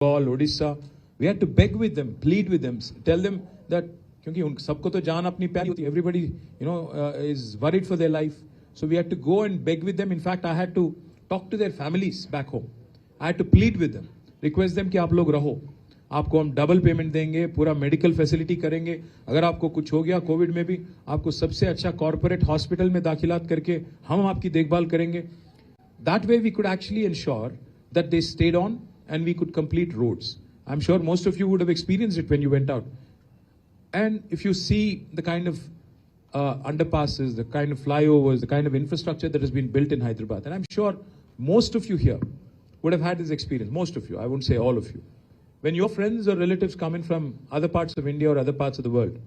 Odisha. We had to beg with them, plead with them, tell them that क्योंकि उन सबको तो जान अपनी प्यारी होती है. Everybody, is worried for their life. So we had to go and beg with them. In fact, I had to talk to their families back home. I had to plead with them, request them कि आप लोग रहो, आपको हम double payment देंगे, पूरा medical facility करेंगे, अगर आपको कुछ हो गया कोविड में भी आपको सबसे अच्छा कॉर्पोरेट हॉस्पिटल में दाखिलात करके हम आपकी देखभाल करेंगे. That way we could actually ensure that they stayed on and we could complete roads. I'm sure most of you would have experienced it when you went out. And if you see the kind of underpasses, the kind of flyovers, the kind of infrastructure that has been built in Hyderabad, and I'm sure most of you here would have had this experience, most of you, I won't say all of you. When your friends or relatives come in from other parts of India or other parts of the world,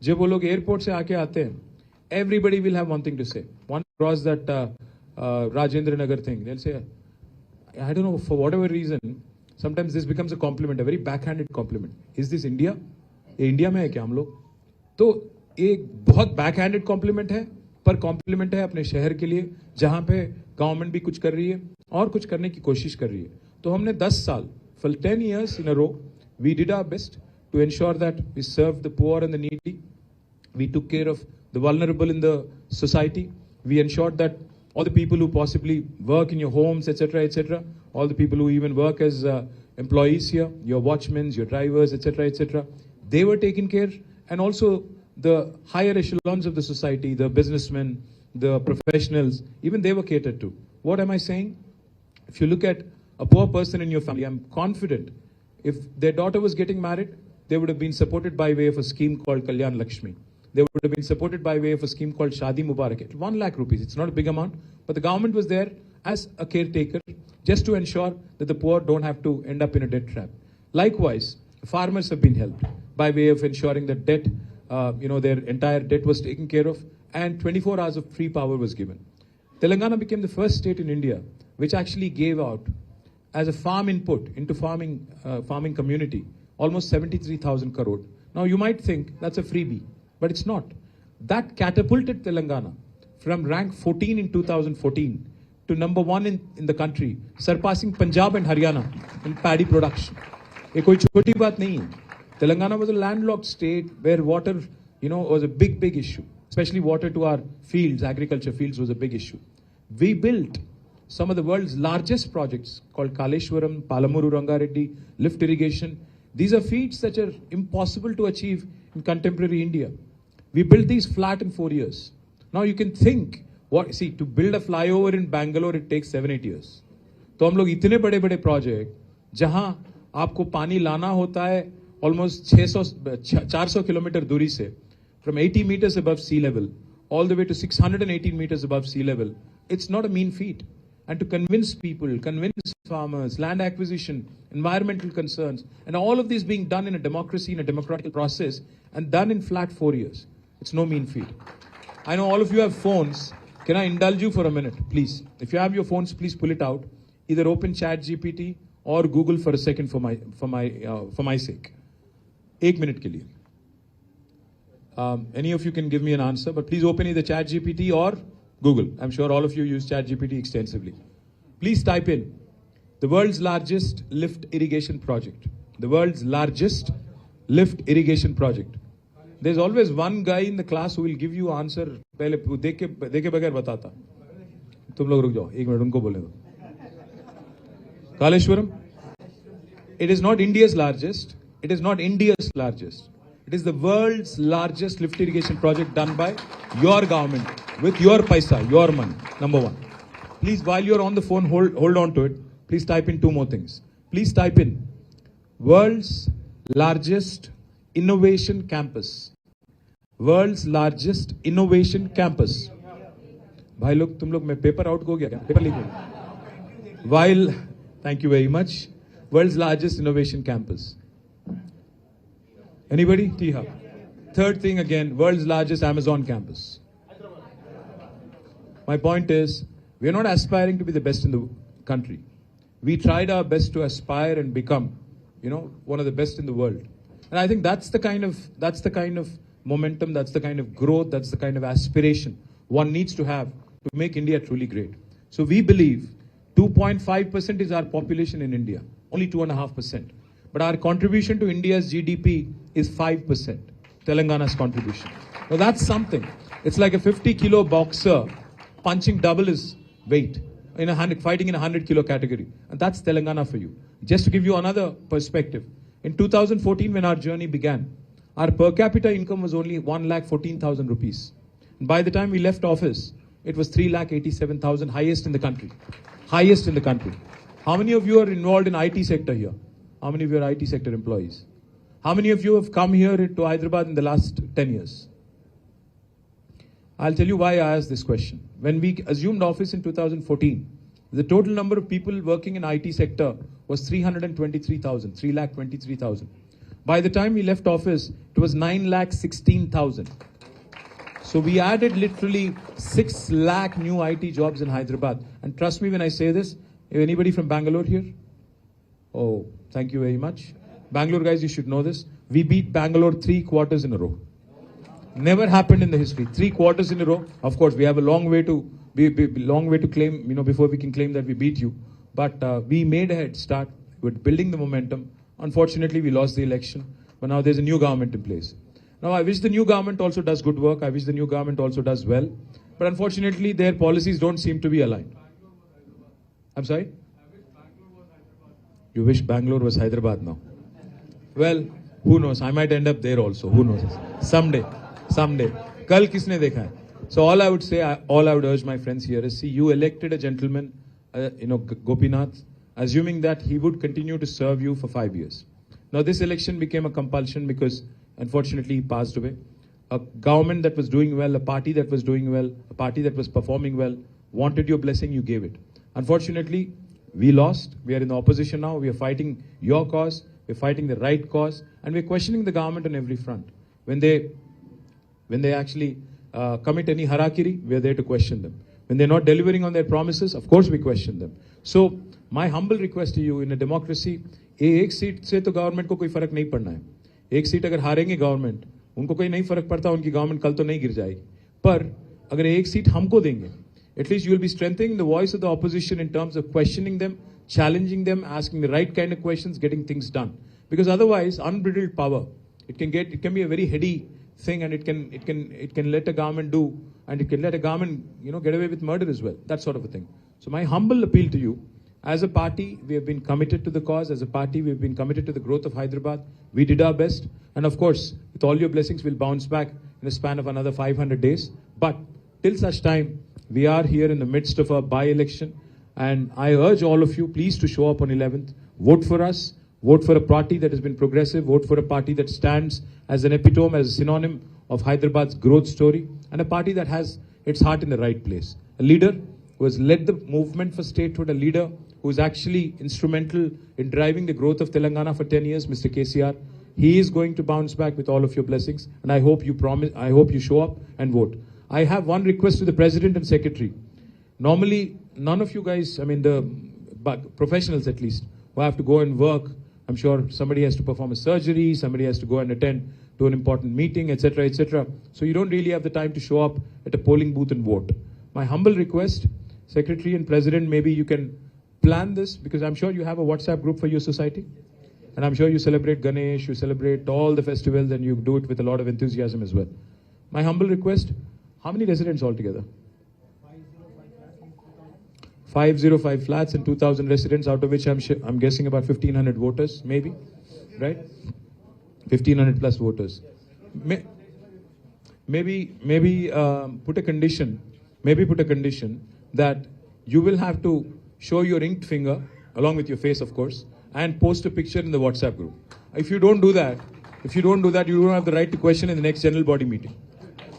जब वो लोग airport से आके आते हैं, everybody will have one thing to say. One across that Rajendra Nagar thing, they'll say, I don't know, for whatever reason, sometimes this becomes a compliment, a very backhanded compliment. Is this India? ये India में है क्या हम लोग? तो एक बहुत backhanded complement है, पर कॉम्प्लीमेंट है अपने शहर के लिए, जहां पे गवर्नमेंट भी कुछ कर रही है और कुछ करने की कोशिश कर रही है. तो हमने 10 साल, for 10 years in a row, we did our best to ensure that we served the poor and the needy. We took care of the vulnerable in the society. We ensured that all the people who possibly work in your homes, etc., all the people who even work as employees here, your watchmen, your drivers, etc., they were taken care, and also the higher echelons of the society, the businessmen, the professionals, even they were catered to. What am I saying? If you look at a poor person in your family, I'm confident if their daughter was getting married, they would have been supported by way of a scheme called Kalyan Lakshmi. They would have been supported by way of a scheme called Shadi Mubarak. 1 lakh rupees. It's not a big amount, but the government was there as a caretaker just to ensure that the poor don't have to end up in a debt trap. Likewise, farmers have been helped by way of ensuring that debt, their entire debt was taken care of, and 24 hours of free power was given. Telangana became the first state in India which actually gave out as a farm input into farming community almost 73,000 crore. Now you might think that's a freebie, but it's not. That catapulted Telangana from rank 14 in 2014 to number 1 in the country, surpassing Punjab and Haryana in paddy production. ये कोई छोटी बात नहीं है. Telangana was a landlocked state where water, was a big issue. Especially water to our fields, agriculture fields was a big issue. We built some of the world's largest projects called Kaleshwaram, Palamuru Rangareddy, lift irrigation. These are feats that are impossible to achieve in contemporary India. We built these flat in 4 years. Now you can think, to build a flyover in Bangalore, it takes 7-8 years. तो हम लोग इतने बड़े project, जहां आपको पानी लाना होता है almost 400 kilometer दूरी से, from 80 meters above sea level, all the way to 618 meters above sea level. It's not a mean feat. And to convince people, convince farmers, land acquisition, environmental concerns, and all of this being done in a democracy, in a democratic process, and done in flat 4 years. It's no mean feat. I know all of you have phones. Can I indulge you for a minute, please? If you have your phones, please pull it out. Either open ChatGPT or Google for a second for my sake. 1 minute के लिए. Any of you can give me an answer, but please open either ChatGPT or Google. I'm sure all of you use ChatGPT extensively. Please type in the world's largest lift irrigation project. The world's largest lift irrigation project. There's always one guy in the class who will give you answer. पहले देखे बगैर बताता. तुम लोग रुक जाओ. 1 minute उनको बोले दो. Kaleshwaram. It is not India's largest. It is not India's largest. It is the world's largest lift irrigation project done by your government with your paisa, your money. Number 1. Please, while you're on the phone, hold on to it. Please type in 2 more things. Please type in world's largest innovation campus. World's largest innovation campus. भाई लोग तुम लोग मैं paper out हो गया क्या? Paper leak हो. While, thank you very much. World's largest innovation campus. Anybody? T-Hub. Third thing again, world's largest Amazon campus. My point is, we are not aspiring to be the best in the country. We tried our best to aspire and become, one of the best in the world. And I think that's the kind of momentum, that's the kind of growth, that's the kind of aspiration one needs to have to make India truly great. So we believe 2.5% is our population in India. only 2.5%. But our contribution to India's GDP is 5%. Telangana's contribution. Now that's something. It's like a 50-kilo boxer punching double his weight in fighting in a 100-kilo category. And that's Telangana for you. Just to give you another perspective. In 2014, when our journey began, our per capita income was only 1,14,000 rupees. And by the time we left office, it was 3,87,000, highest in the country. Highest in the country. How many of you are involved in IT sector here? How many of you are IT sector employees? How many of you have come here to Hyderabad in the last 10 years? I'll tell you why I asked this question. When we assumed office in 2014, the total number of people working in IT sector was 323,000, 3,23,000. By the time we left office, it was 9,16,000. So we added literally 6 lakh new IT jobs in Hyderabad. And trust me when I say this, anybody from Bangalore here? Oh, thank you very much. Bangalore guys, you should know this. We beat Bangalore 3 quarters in a row. Never happened in the history. 3 quarters in a row. Of course, we have a long way to claim, before we can claim that we beat you. But we made a head start with building the momentum. Unfortunately, we lost the election. But now there's a new government in place. Now, I wish the new government also does good work. I wish the new government also does well. But unfortunately, their policies don't seem to be aligned. I'm sorry? You wish Bangalore was Hyderabad now? Well, who knows? I might end up there also. Who knows? Someday. Kal kisne dekha hai? So all I would say, all I would urge my friends here is, see, you elected a gentleman, Gopinath, assuming that he would continue to serve you for 5 years. Now, this election became a compulsion because, unfortunately, he passed away. A government that was doing well, a party that was doing well, a party that was performing well, wanted your blessing, you gave it. Unfortunately, we lost. We are in the opposition now. We are fighting your cause. We're fighting the right cause. And we're questioning the government on every front. When they actually commit any harakiri, we are there to question them. When they're not delivering on their promises, of course we question them. So, my humble request to you, in a democracy, एक seat से तो government को कोई फर्क नहीं पड़ना है. एक सीट अगर हारेंगे गवर्नमेंट, उनको कोई नहीं फर्क पड़ता, उनकी गवर्नमेंट कल तो नहीं गिर जाएगी. पर अगर एक सीट हमको देंगे, at least you will be strengthening the voice of the opposition in terms of questioning them, challenging them, asking the right kind of questions, getting things done. Because otherwise, unbridled power, it can be a very heady thing, and it can let a government do, and it can let a government, get away with murder as well. That sort of a thing. So my humble appeal to you, as a party, we have been committed to the cause. As a party, we have been committed to the growth of Hyderabad. We did our best. And of course, with all your blessings, we'll bounce back in a span of another 500 days. But till such time, we are here in the midst of a by-election. And I urge all of you, please, to show up on 11th. Vote for us. Vote for a party that has been progressive. Vote for a party that stands as an epitome, as a synonym of Hyderabad's growth story. And a party that has its heart in the right place. A leader who has led the movement for statehood. A leader who is actually instrumental in driving the growth of Telangana for 10 years, Mr. KTR. He is going to bounce back with all of your blessings. And I hope you show up and vote. I have one request to the President and Secretary. Normally, none of you guys, the professionals at least, who have to go and work. I'm sure somebody has to perform a surgery, somebody has to go and attend to an important meeting, etc., etc. So you don't really have the time to show up at a polling booth and vote. My humble request, Secretary and President, maybe you can plan this, because I'm sure you have a WhatsApp group for your society. And I'm sure you celebrate Ganesh, you celebrate all the festivals, and you do it with a lot of enthusiasm as well. My humble request, how many residents altogether? 505 flats and 2,000 residents, out of which I'm guessing about 1,500 voters, maybe, right? 1,500 plus voters. Maybe put a condition that you will have to show your inked finger, along with your face, of course, and post a picture in the WhatsApp group. If you don't do that, you don't have the right to question in the next general body meeting.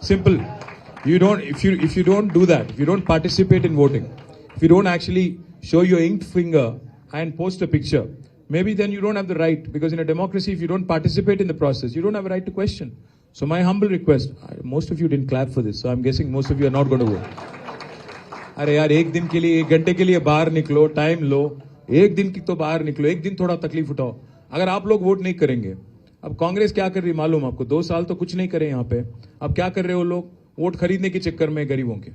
Simple. If you don't do that, if you don't participate in voting, if you don't actually show your inked finger and post a picture, maybe then you don't have the right, because in a democracy, if you don't participate in the process, you don't have a right to question. So my humble request, most of you didn't clap for this, so I'm guessing most of you are not going to vote. अरे यार, एक दिन के लिए, एक घंटे के लिए बाहर निकलो, टाइम लो, एक दिन की तो बाहर निकलो, एक दिन थोड़ा तकलीफ उठाओ. अगर आप लोग वोट नहीं करेंगे, अब कांग्रेस क्या कर रही मालूम आपको? 2 साल तो कुछ नहीं करे यहाँ पे. अब क्या कर रहे हो लोग? वोट खरीदने के चक्कर में गरीबों के.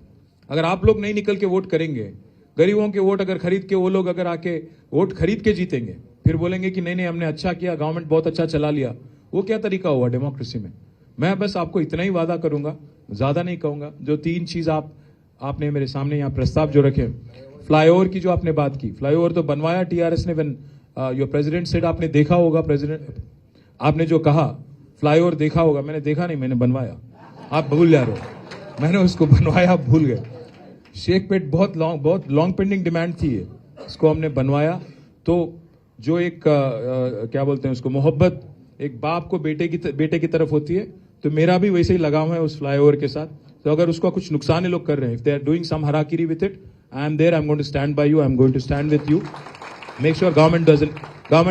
अगर आप लोग नहीं निकल के वोट करेंगे, गरीबों के वोट अगर खरीद के वो लोग अगर आके वोट खरीद के जीतेंगे, फिर बोलेंगे कि नहीं नहीं हमने अच्छा किया, गवर्नमेंट बहुत अच्छा चला लिया। वो क्या तरीका हुआ डेमोक्रेसी में? मैं बस आपको इतना ही वादा करूंगा, ज्यादा नहीं कहूंगा। जो 3 चीज आपने मेरे सामने यहाँ प्रस्ताव जो रखे, फ्लाईओवर की जो आपने बात की, फ्लाईओवर तो बनवाया टीआरएस ने। व्हेन योर प्रेसिडेंट सेड, आपने देखा होगा, प्रेसिडेंट आपने जो कहा फ्लाईओवर देखा होगा, मैंने देखा नहीं, मैंने बनवाया। आप भूल जा रहे हो, मैंने उसको बनवाया, आप भूल गए। शेखपेट बहुत लॉन्ग पेंडिंग डिमांड थी ये, इसको हमने बनवाया। तो जो एक क्या बोलते हैं उसको, मोहब्बत एक बाप को बेटे की तरफ होती है, तो मेरा भी वैसे ही लगाव है उस फ्लाईओवर के साथ। तो अगर उसका कुछ नुकसान ये लोग कर रहे हैं, if they are doing some harakiri with it, I am there, I am going to stand by you, I am going to stand with you. Make sure government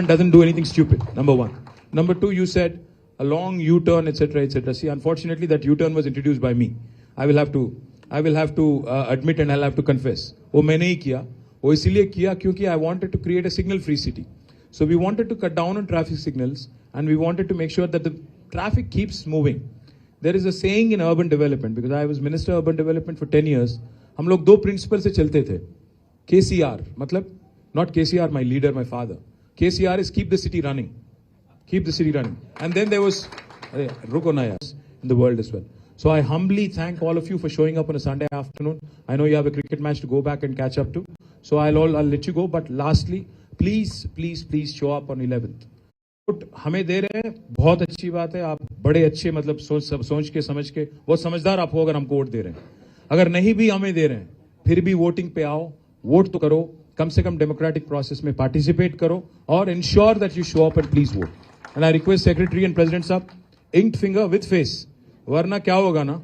doesn't do anything stupid. Number 1. Number 2, you said a long U-turn, etc., etc. See, unfortunately, that U-turn was introduced by me. I will have to admit and I'll have to confess. वो मैंने ही किया. वो इसीलिए किया क्योंकि I wanted to create a signal-free city. So we wanted to cut down on traffic signals and we wanted to make sure that the traffic keeps moving. There is a saying in urban development, because I was Minister of Urban Development for 10 years. हम लोग 2 principal से चलते थे. KCR मतलब not KCR, my leader, my father. KCR is keep the city running. Keep the city running. And then there was Rukonayas in the world as well. So I humbly thank all of you for showing up on a Sunday afternoon. I know you have a cricket match to go back and catch up to. So I'll let you go. But lastly, please show up on 11th. हमें दे रहे हैं, बहुत अच्छी बात है। आप बड़े अच्छे मतलब सोच के समझ के बहुत समझदार आप हो अगर हमको वोट दे रहे हैं। अगर नहीं भी हमें दे रहे हैं, फिर भी वोटिंग पे आओ, वोट तो करो, कम से कम डेमोक्रेटिक प्रोसेस में पार्टिसिपेट करो और ensure that you show up and please vote. And I request secretary and president साहब, इंक्ड फिंगर विथ फेस, वरना क्या होगा ना,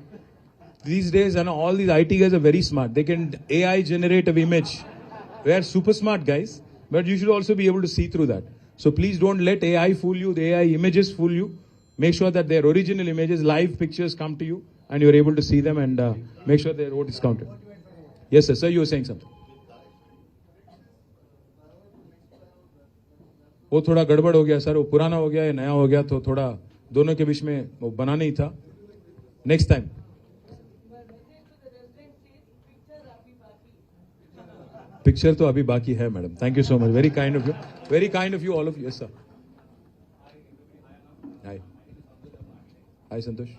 these days and all these IT guys are very smart. They can AI generate an image. They are super smart guys, but you should also be able to see through that. So please don't let AI fool you, the AI images fool you. Make sure that their original images, live pictures come to you and you're able to see them and make sure their vote is counted. Yes sir, you were saying something. वो थोड़ा गड़बड़ हो गया sir, वो पुराना हो गया या नया हो गया, तो थोड़ा दोनों के बीच में वो बना नहीं था। नेक्स्ट टाइम पिक्चर तो अभी बाकी है madam. Thank you so much, very kind of you all of you. Yes sir, hi Santosh.